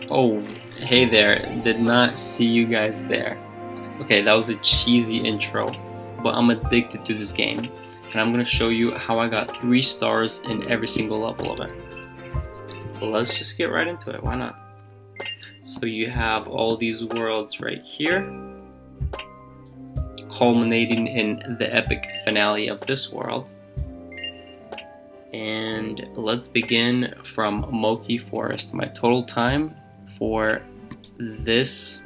Oh, hey there, did not see you guys there. Okay, that was a cheesy intro, but I'm addicted to this game, and I'm gonna show you how I got 3 stars in every single level of it. Let's just get right into it, why not? So you have all these worlds right here, culminating in the epic finale of this world. And let's begin from Moki Forest. My total time for this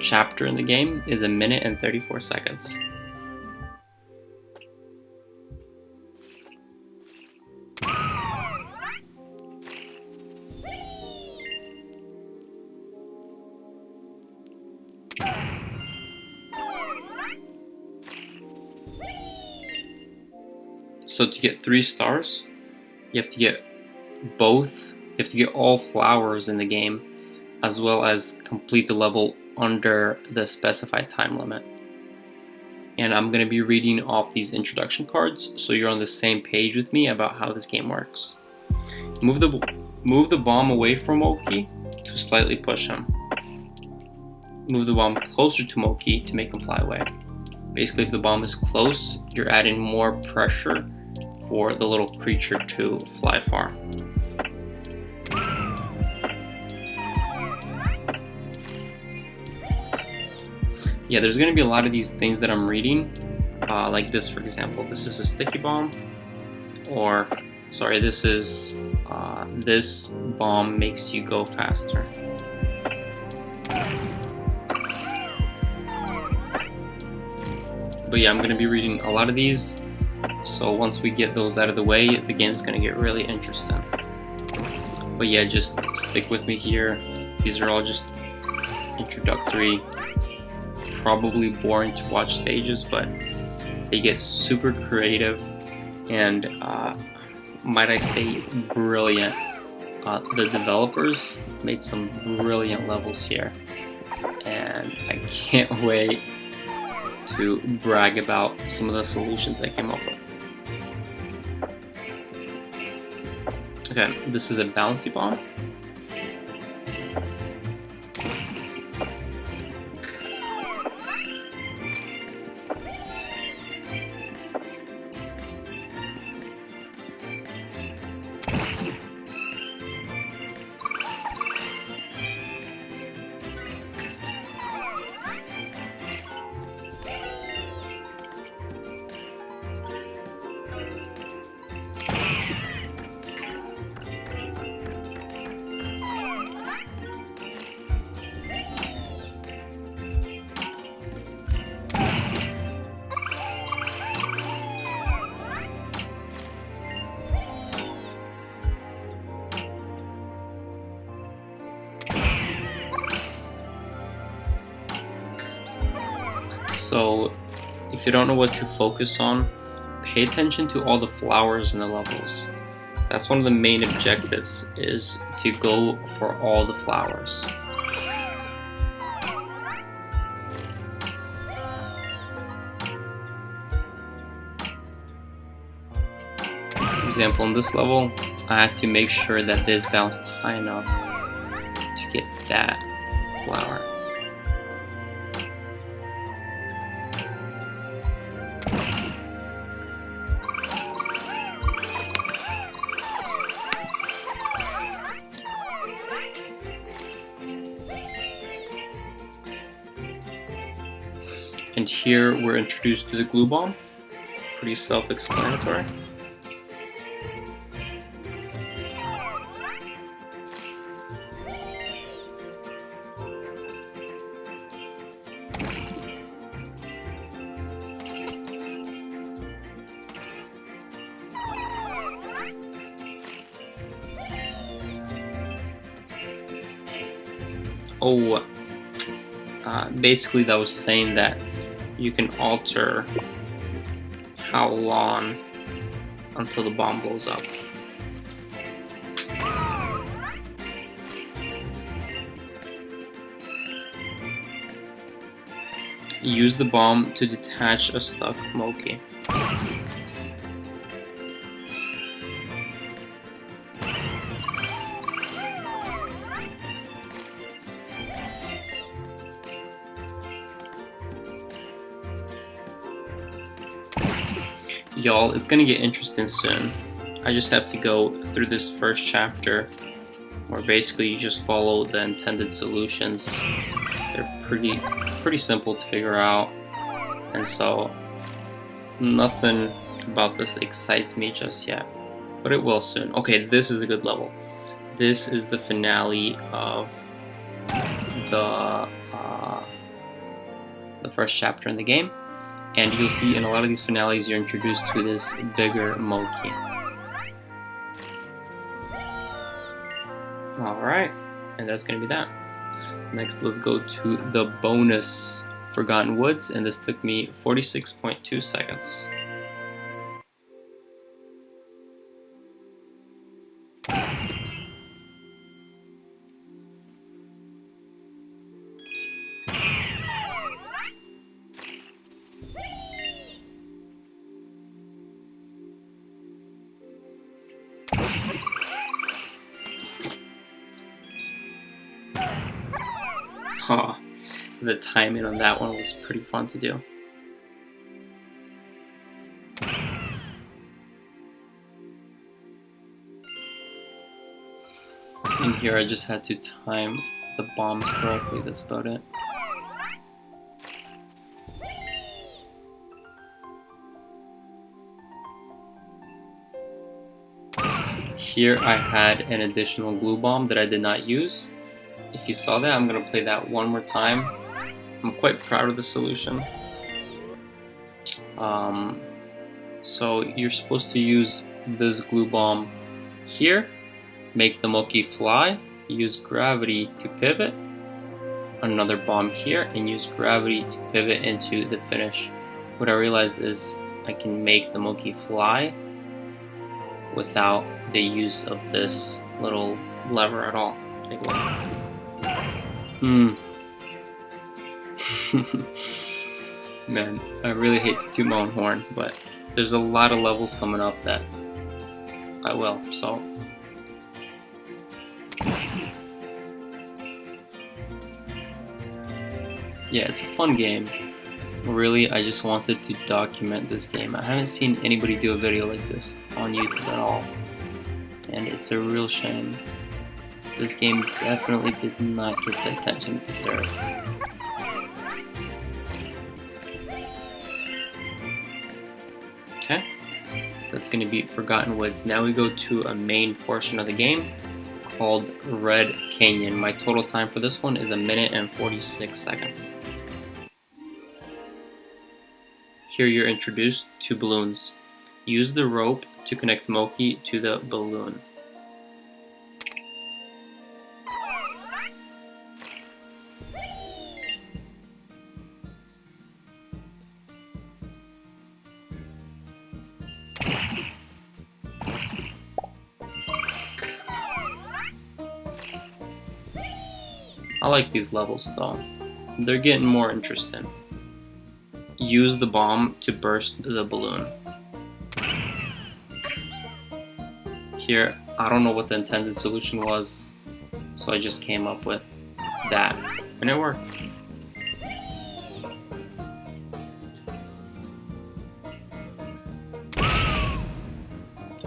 chapter in the game is 1 minute and 34 seconds. So to get 3 stars, you have to get all flowers in the game, as well as complete the level under the specified time limit. And I'm going to be reading off these introduction cards, so you're on the same page with me about how this game works. Move the bomb away from Moki to slightly push him. Move the bomb closer to Moki to make him fly away. Basically, if the bomb is close, you're adding more pressure for the little creature to fly far. Yeah, there's going to be a lot of these things that I'm reading, like this for example. This is a sticky bomb, or sorry, this is this bomb makes you go faster. But yeah, I'm going to be reading a lot of these, so once we get those out of the way, the game's going to get really interesting. But yeah, just stick with me here. These are all just introductory, probably boring to watch stages, but they get super creative and might I say brilliant. The developers made some brilliant levels here, and I can't wait to brag about some of the solutions I came up with. Okay, this is a bouncy bomb. So if you don't know what to focus on, pay attention to all the flowers in the levels. That's one of the main objectives, is to go for all the flowers. For example, in this level, I had to make sure that this bounced high enough to get that flower. And here we're introduced to the glue bomb. Pretty self-explanatory. Basically that was saying that you can alter how long until the bomb blows up. Use the bomb to detach a stuck Moki. Y'all, it's gonna get interesting soon. I just have to go through this first chapter where basically you just follow the intended solutions. They're pretty simple to figure out, and so nothing about this excites me just yet, but it will soon. Okay, this is a good level. This is the finale of the first chapter in the game. And you'll see in a lot of these finales you're introduced to this bigger Moki. Alright, and that's going to be that. Next, let's go to the bonus Forgotten Woods, and this took me 46.2 seconds. Huh, the timing on that one was pretty fun to do. And here I just had to time the bombs correctly, that's about it. Here I had an additional glue bomb that I did not use. If you saw that, I'm going to play that one more time. I'm quite proud of the solution. So you're supposed to use this glue bomb here, make the Moki fly, use gravity to pivot, another bomb here, and use gravity to pivot into the finish. What I realized is I can make the Moki fly without the use of this little lever at all. Take a look. Man, I really hate to toot my own horn, but there's a lot of levels coming up that I will, so. Yeah, it's a fun game. Really, I just wanted to document this game. I haven't seen anybody do a video like this on YouTube at all, and it's a real shame. This game definitely did not get the attention it deserved. Okay, that's going to be Forgotten Woods. Now we go to a main portion of the game called Red Canyon. My total time for this one is 1 minute and 46 seconds. Here you're introduced to balloons. Use the rope to connect Moki to the balloon. I like these levels though. They're getting more interesting. Use the bomb to burst the balloon. Here, I don't know what the intended solution was, so I just came up with that, and it worked.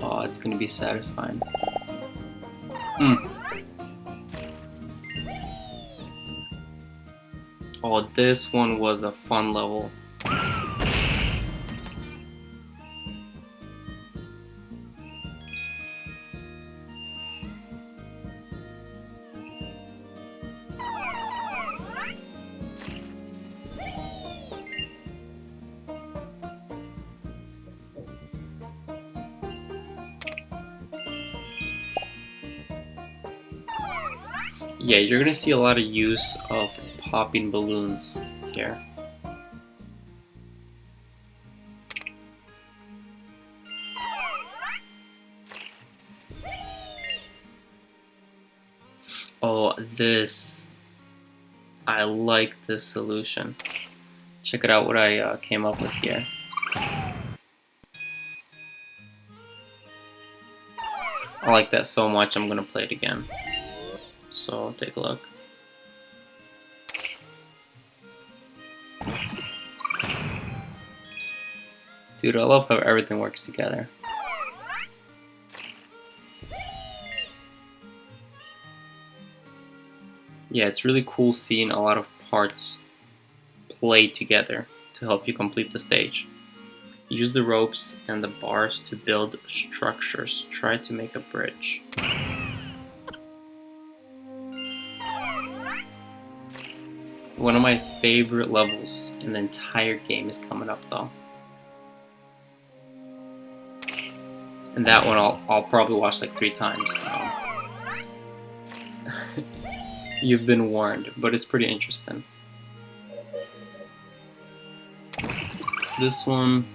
Oh, it's gonna be satisfying. Oh, this one was a fun level. Yeah, you're gonna see a lot of use of popping balloons here. Oh, I like this solution. Check it out what I came up with here. I like that so much, I'm gonna play it again. So take a look. Dude, I love how everything works together. Yeah, it's really cool seeing a lot of parts play together to help you complete the stage. Use the ropes and the bars to build structures. Try to make a bridge. One of my favorite levels in the entire game is coming up though. And that one I'll probably watch like 3 times. You've been warned, but it's pretty interesting. This one,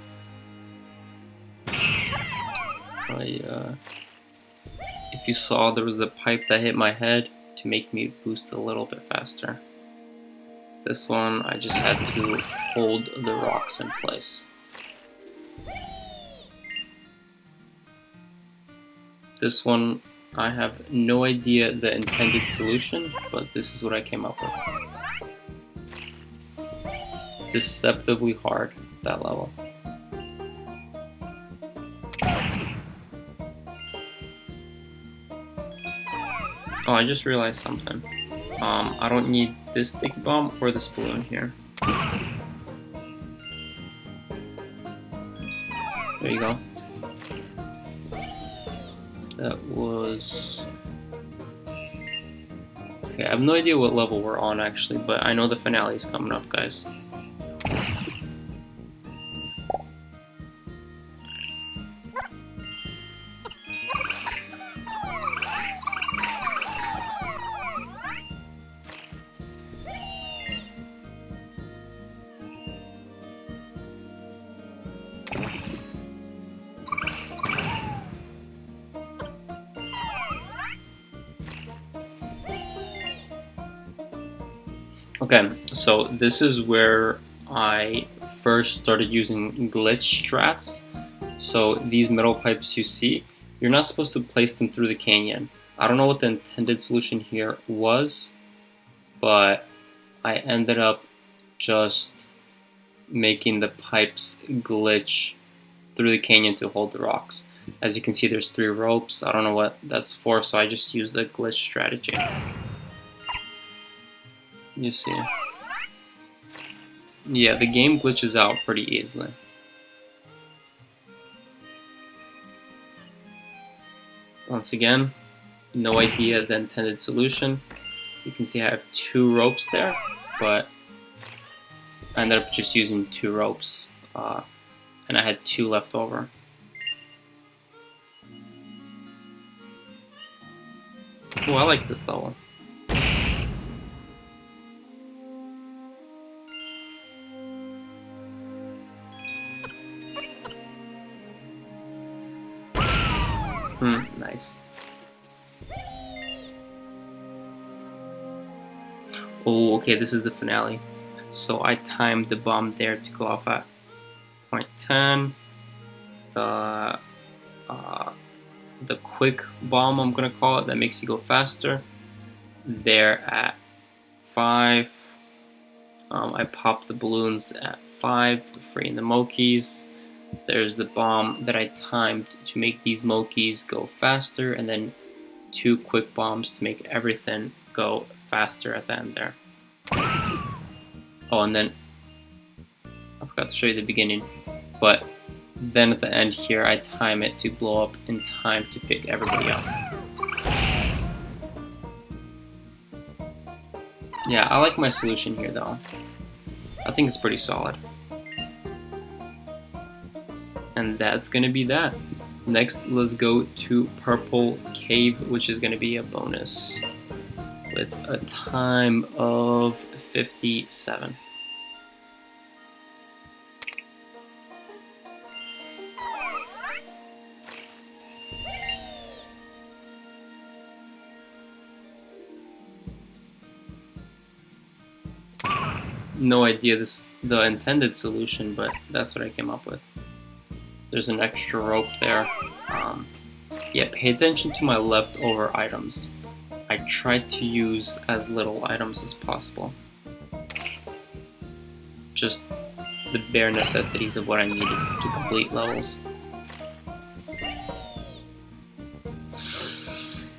if you saw, there was the pipe that hit my head to make me boost a little bit faster. This one, I just had to hold the rocks in place. This one, I have no idea the intended solution, but this is what I came up with. Deceptively hard, that level. Oh, I just realized something. I don't need this sticky bomb or this balloon here. There you go. That was... Okay, I have no idea what level we're on actually, but I know the finale is coming up, guys. Okay, so this is where I first started using glitch strats. So these metal pipes you see, you're not supposed to place them through the canyon. I don't know what the intended solution here was, but I ended up just making the pipes glitch through the canyon to hold the rocks. As you can see, there's 3 ropes. I don't know what that's for, so I just used the glitch strategy. You see. Yeah, the game glitches out pretty easily. Once again, no idea the intended solution. You can see I have 2 ropes there, but I ended up just using 2 ropes, and I had 2 left over. Oh, I like this level. Nice. Oh, okay, this is the finale. So I timed the bomb there to go off at 0.10. The quick bomb, I'm gonna call it, that makes you go faster, there at 5. I popped the balloons at 5, freeing the Mokis. There's the bomb that I timed to make these Mokis go faster, and then 2 quick bombs to make everything go faster at the end there. Oh, and then I forgot to show you the beginning, but then at the end here I time it to blow up in time to pick everybody up. Yeah, I like my solution here though. I think it's pretty solid. And that's gonna be that. Next, let's go to Purple Cave, which is gonna be a bonus with a time of 57. No idea the intended solution, but that's what I came up with. There's an extra rope there. Yeah, pay attention to my leftover items. I tried to use as little items as possible. Just the bare necessities of what I needed to complete levels.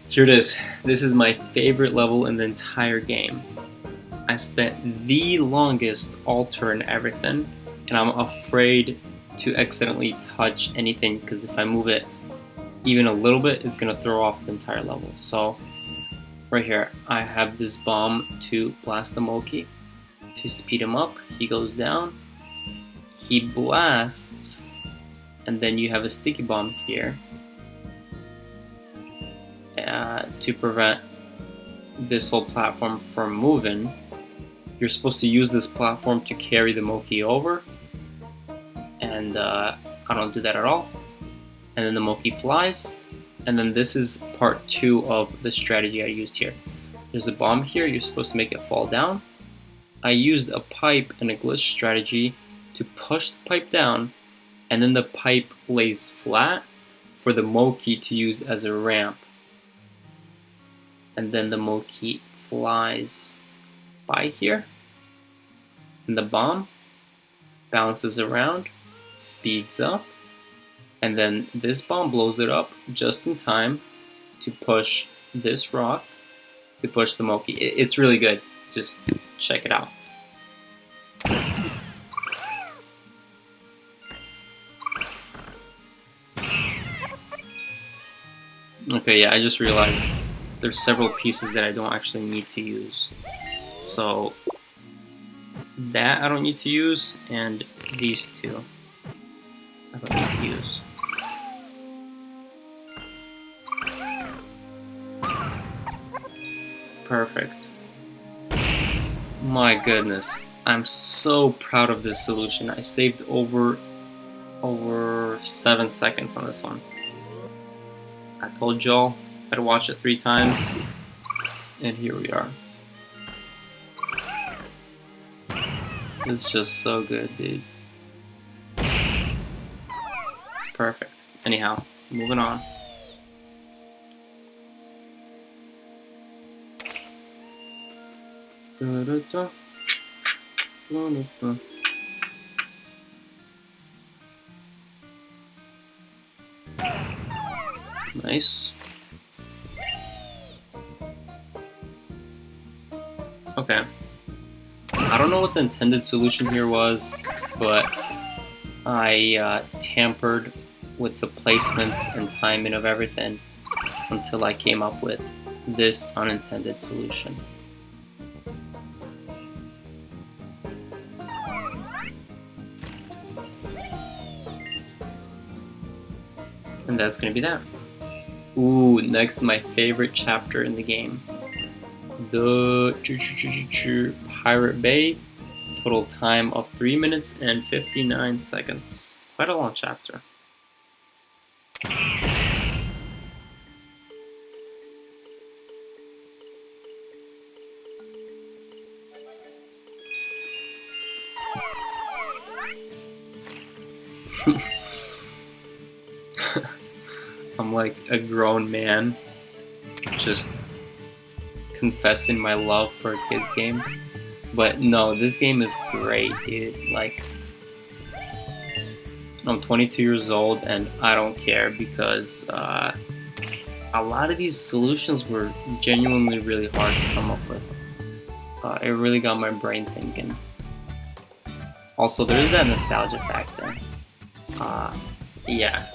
Here it is. This is my favorite level in the entire game. I spent the longest altar and everything, and I'm afraid to accidentally touch anything because if I move it even a little bit, it's gonna throw off the entire level. So right here, I have this bomb to blast the Moki, to speed him up. He goes down, he blasts, and then you have a sticky bomb here to prevent this whole platform from moving. You're supposed to use this platform to carry the Moki over, and I don't do that at all. And then the Moki flies, and then this is part 2 of the strategy I used here. There's a bomb here, you're supposed to make it fall down. I used a pipe and a glitch strategy to push the pipe down, and then the pipe lays flat for the Moki to use as a ramp. And then the Moki flies by here, and the bomb bounces around, speeds up, and then this bomb blows it up just in time to push this rock to push the Moki. It's really good. Just check it out. Okay, yeah, I just realized there's several pieces that I don't actually need to use. So that I don't need to use, and these two I don't need to use. Perfect. My goodness, I'm so proud of this solution. I saved over 7 seconds on this one. I told y'all I'd watch it 3 times, and here we are. It's just so good, dude. It's perfect. Anyhow, moving on. Nice. Okay. I don't know what the intended solution here was, but I tampered with the placements and timing of everything until I came up with this unintended solution. And that's gonna be that. Ooh, next, my favorite chapter in the game. The Pirate Bay. Total time of 3 minutes and 59 seconds. Quite a long chapter. I'm like a grown man just confessing my love for a kid's game. But no, this game is great, dude. Like, I'm 22 years old and I don't care because a lot of these solutions were genuinely really hard to come up with. It really got my brain thinking. Also, there's that nostalgia factor. Yeah.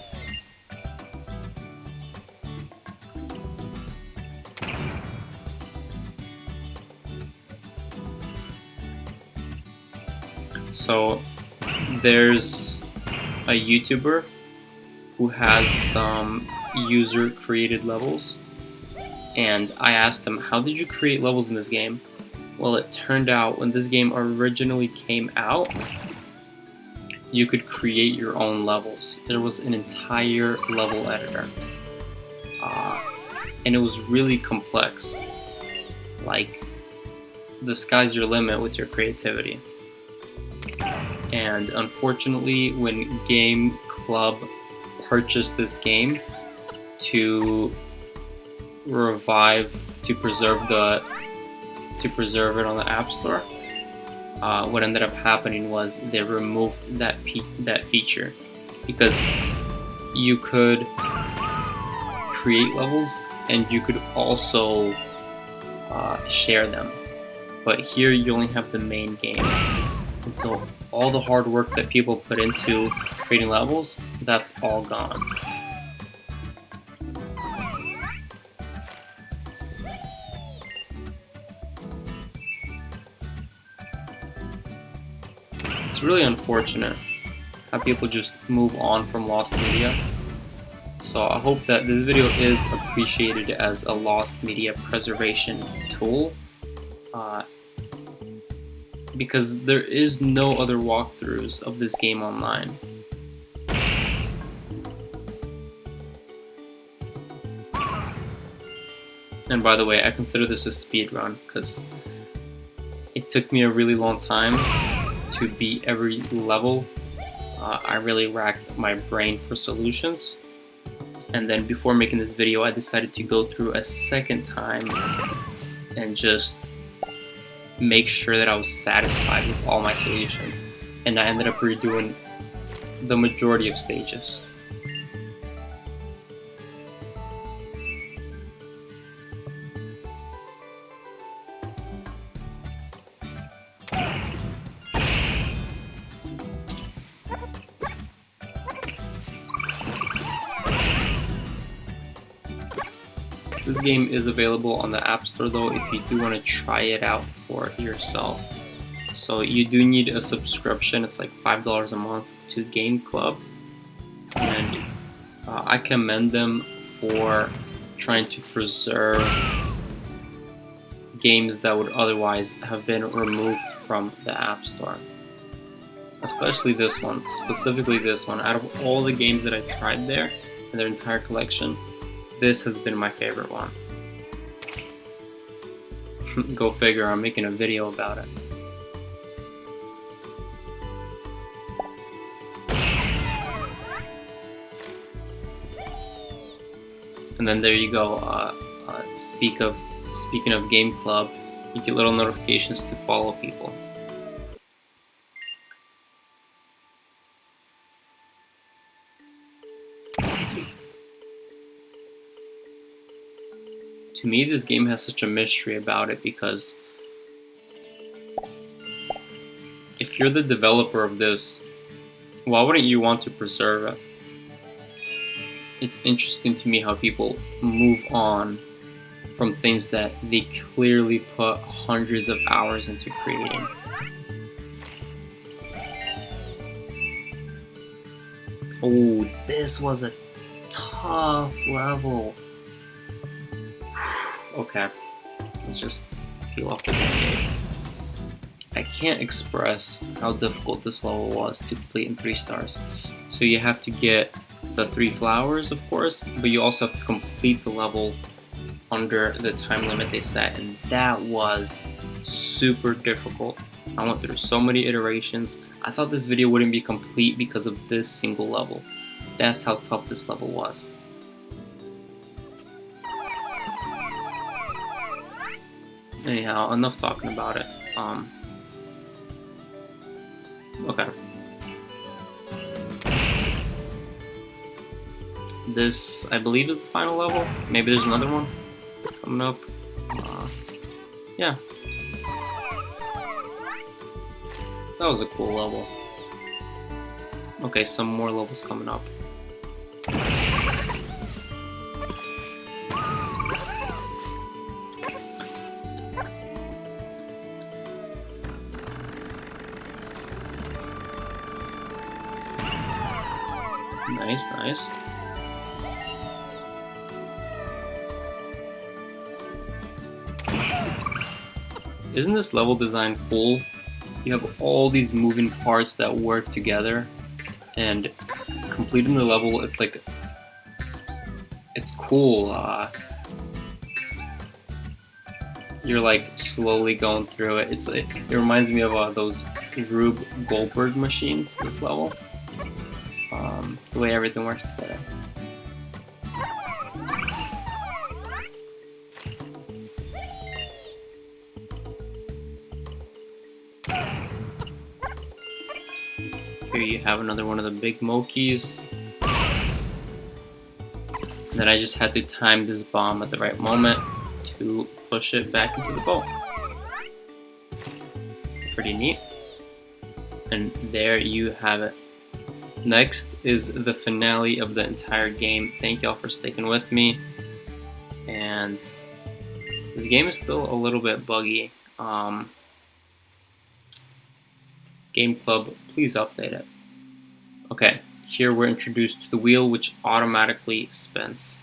So there's a YouTuber who has some user created levels, and I asked him, how did you create levels in this game? Well, it turned out when this game originally came out, you could create your own levels. There was an entire level editor, and it was really complex. Like, the sky's your limit with your creativity. And unfortunately, when Game Club purchased this game, to preserve it on the App Store, what ended up happening was they removed that feature, because you could create levels and you could also share them, but here you only have the main game, and so all the hard work that people put into creating levels, that's all gone. It's really unfortunate how people just move on from lost media. So I hope that this video is appreciated as a lost media preservation tool, because there is no other walkthroughs of this game online. And by the way, I consider this a speedrun because it took me a really long time to beat every level. I really racked my brain for solutions, and then before making this video I decided to go through a second time and just make sure that I was satisfied with all my solutions, and I ended up redoing the majority of stages. This game is available on the App Store though if you do want to try it out for yourself. So you do need a subscription, it's like $5 a month to Game Club, and I commend them for trying to preserve games that would otherwise have been removed from the App Store. Especially this one, specifically this one. Out of all the games that I tried there in their entire collection, this has been my favorite one. Go figure, I'm making a video about it. And then there you go. Speaking of Game Club, you get little notifications to follow people. To me, this game has such a mystery about it because if you're the developer of this, why wouldn't you want to preserve it? It's interesting to me how people move on from things that they clearly put hundreds of hours into creating. Oh, this was a tough level. Okay, let's just peel off the band-aid. I can't express how difficult this level was to complete in 3 stars. So you have to get the 3 flowers, of course, but you also have to complete the level under the time limit they set, and that was super difficult. I went through so many iterations. I thought this video wouldn't be complete because of this single level. That's how tough this level was. Anyhow, enough talking about it. Okay. This, I believe, is the final level. Maybe there's another one coming up. Yeah. That was a cool level. Okay, some more levels coming up. Nice, nice. Isn't this level design cool? You have all these moving parts that work together, and completing the level, it's like, it's cool. You're like slowly going through it. It reminds me of those Rube Goldberg machines, this level. The way everything works together. Here you have another one of the big Mokis. And then I just had to time this bomb at the right moment to push it back into the bowl. Pretty neat. And there you have it. Next is the finale of the entire game. Thank y'all for sticking with me. And this game is still a little bit buggy. Game Club, please update it. Okay, here we're introduced to the wheel, which automatically spins.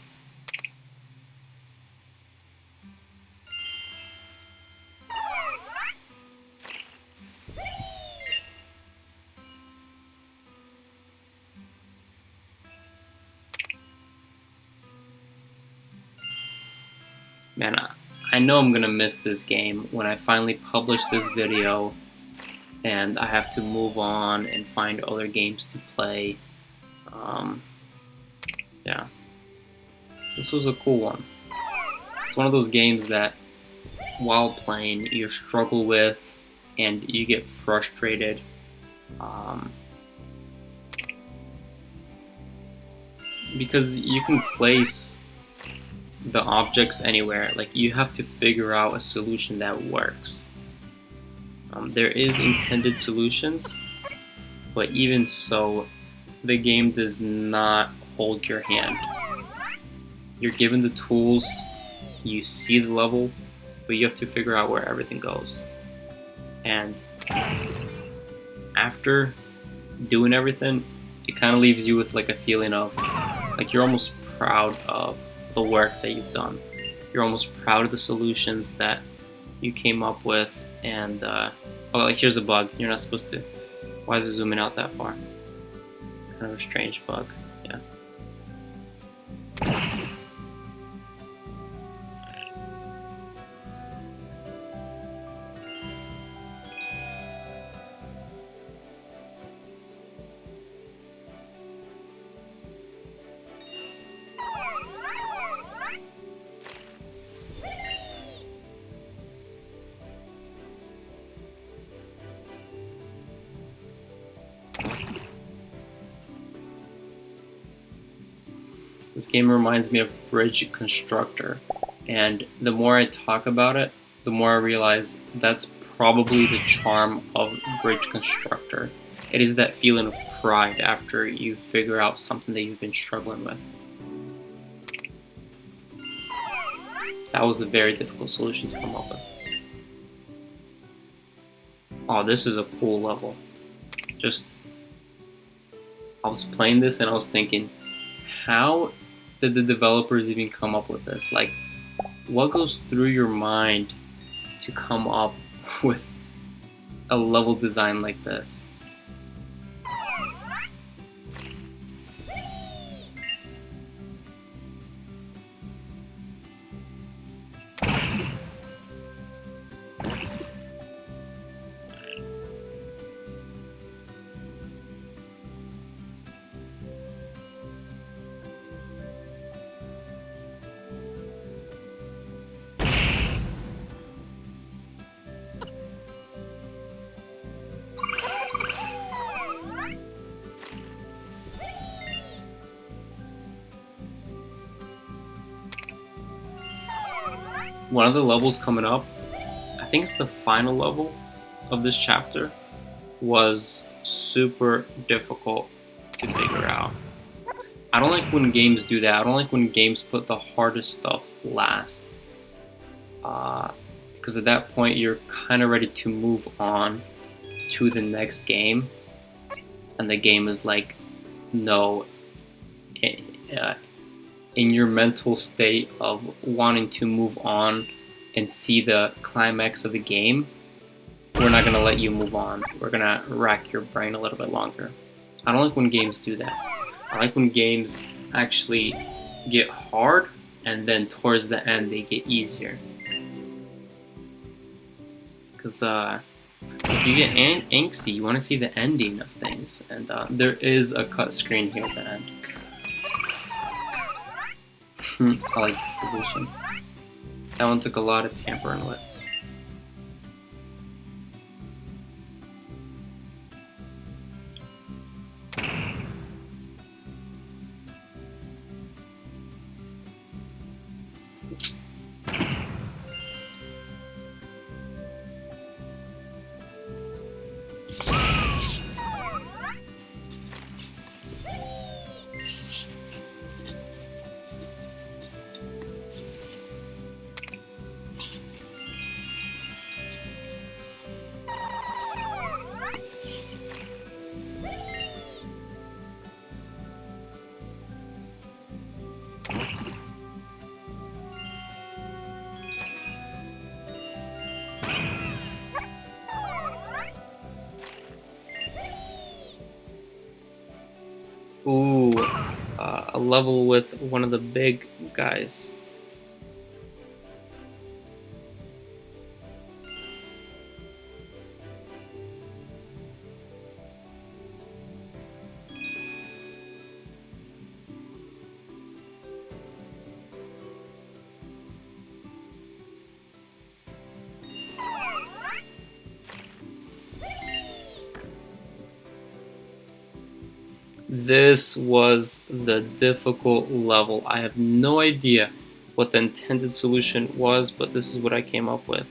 Man, I know I'm gonna miss this game when I finally publish this video and I have to move on and find other games to play. Yeah, this was a cool one. It's one of those games that while playing you struggle with and you get frustrated. Because you can place the objects anywhere. Like, you have to figure out a solution that works. There is intended solutions, but even so, the game does not hold your hand. You're given the tools, you see the level, but you have to figure out where everything goes. And after doing everything, it kind of leaves you with like a feeling of, like, you're almost proud of the work that you've done. You're almost proud of the solutions that you came up with. And oh, like, here's a bug. You're not supposed to. Why is it zooming out that far? Kind of a strange bug. Yeah. This game reminds me of Bridge Constructor, and the more I talk about it, the more I realize that's probably the charm of Bridge Constructor. It is that feeling of pride after you figure out something that you've been struggling with. That was a very difficult solution to come up with. Oh, this is a cool level. I was playing this and I was thinking, how did the developers even come up with this? Like, what goes through your mind to come up with a level design like this? One of the levels coming up, I think it's the final level of this chapter, was super difficult to figure out. I don't like when games do that. I don't like when games put the hardest stuff last. Because at that point you're kind of ready to move on to the next game. And the game is like, no. In your mental state of wanting to move on and see the climax of the game, we're not gonna let you move on. We're gonna rack your brain a little bit longer. I don't like when games do that. I like when games actually get hard and then towards the end they get easier. Because if you get angsty, you want to see the ending of things. And there is a cut screen here at the end. I like the solution. That one took a lot of tampering with. a level with one of the big guys. This was the difficult level. I have no idea what the intended solution was, but this is what I came up with.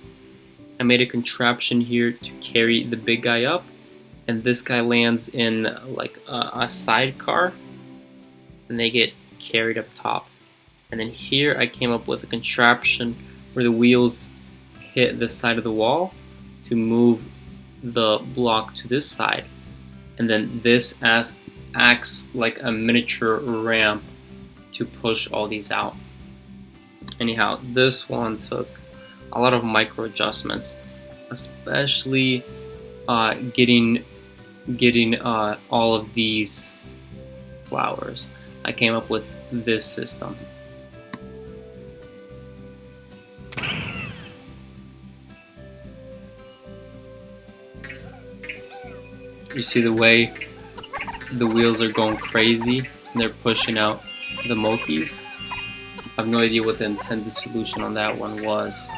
I made a contraption here to carry the big guy up, and this guy lands in like a sidecar, and they get carried up top. And then here I came up with a contraption where the wheels hit the side of the wall to move the block to this side, and then this acts like a miniature ramp to push all these out. Anyhow, this one took a lot of micro adjustments, especially getting all of these flowers. I came up with this system. You see the way the wheels are going crazy and they're pushing out the Mokis. I have no idea what the intended solution on that one was.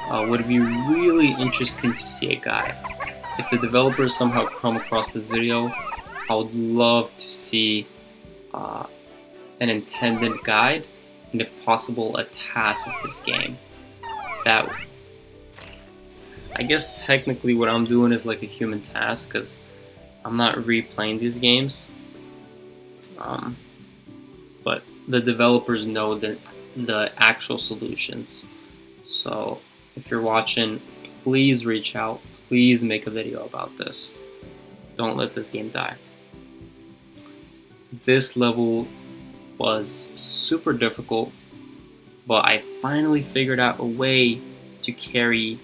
Would be really interesting to see a guide. If the developers somehow come across this video, I would love to see an intended guide and, if possible, a task of this game. That, I guess technically what I'm doing is like a human task, because I'm not replaying these games, but the developers know the actual solutions. So if you're watching, please reach out, please make a video about this. Don't let this game die. This level was super difficult, but I finally figured out a way to carry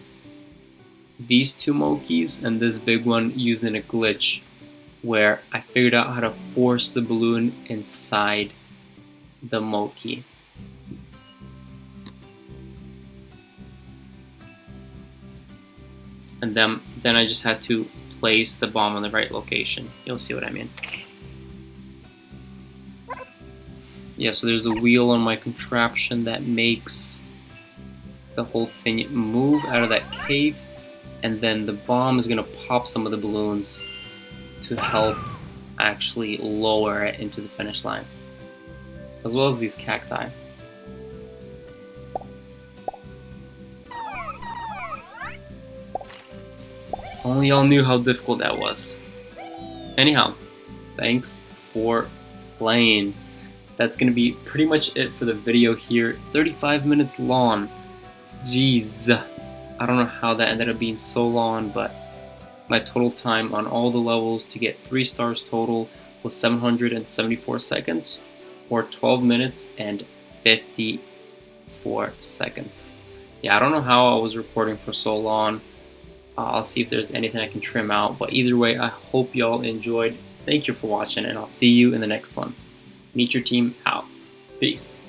these two Mokis and this big one using a glitch, where I figured out how to force the balloon inside the Moki. And then I just had to place the bomb in the right location. You'll see what I mean. Yeah, so there's a wheel on my contraption that makes the whole thing move out of that cave, and then the bomb is gonna pop some of the balloons to help actually lower it into the finish line, as well as these cacti. If only y'all knew how difficult that was. Anyhow, thanks for playing. That's gonna be pretty much it for the video here. 35 minutes long. Jeez. I don't know how that ended up being so long, but my total time on all the levels to get 3 stars total was 774 seconds, or 12 minutes and 54 seconds. Yeah, I don't know how I was recording for so long. I'll see if there's anything I can trim out, but either way, I hope y'all enjoyed. Thank you for watching, and I'll see you in the next one. Meet your team out. Peace.